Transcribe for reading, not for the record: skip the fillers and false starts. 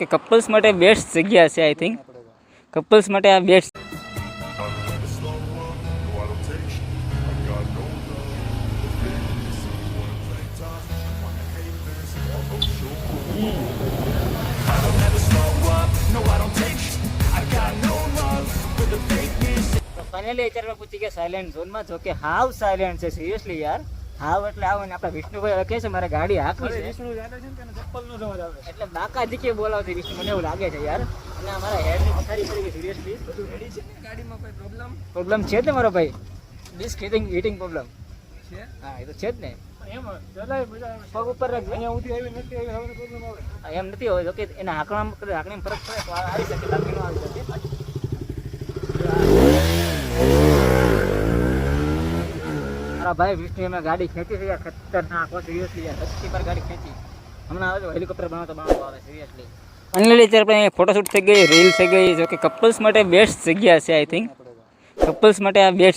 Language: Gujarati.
કે કપલ્સ માટે બેસ્ટ જગ્યા છે. આઈ થિંક કપલ્સ માટે આ બેસ્ટ. ફાઇનલી અત્યારે પૂછી કે સાયલેન્ટ ઝોનમાં જો કે હાવ સાયલેન્ટ છે સિરિયસલી યાર. હાવ એટલે આવો ને આપણા વિષ્ણુભાઈ કહે છે મારે ગાડી હાંકવી છે. વિષ્ણુ જાણે છે ને ચપ્પલનો જ અવાજ આવે એટલે બાકા દીકે બોલાવતી વિષ્ણુ મને એવું લાગે છે યાર. અને અમારા હેડની પથારી પડી ગઈ સિરિયસલી. બધું રેડી છે ને ગાડીમાં કોઈ પ્રોબ્લેમ છે ને મારો ભાઈ? ડિસ્ક હીટિંગ પ્રોબ્લેમ છે. હા એ તો છે જ ને. એમ ચલાય મજા આવે. પગ ઉપર રાખજો. અહીંયા ઉધી આવી નથી આવી હવે પ્રોબ્લેમ આવે. એમ નથી હોય કે એના હાંકણીમાં ફરક પડે તો આવી શકે બાકી ન આવી શકે. મારા ભાઈ વિષ્ણુ એમાં ગાડી ખેંચી છે યાર. ખતરનાક હોય સિરિયસલી યાર. રસ્તી પર ગાડી ખેંચી. હમણાં આવે તો હેલિકોપ્ટર બનાવતો આવે સિરિયસલી. ફાઇનલી અત્યારે પણ ફોટોશૂટ થઈ ગઈ, રીલ થઈ ગઈ. જો કે કપલ્સ માટે બેસ્ટ જગ્યા છે. આઈ થિંક કપલ્સ માટે આ બેસ્ટ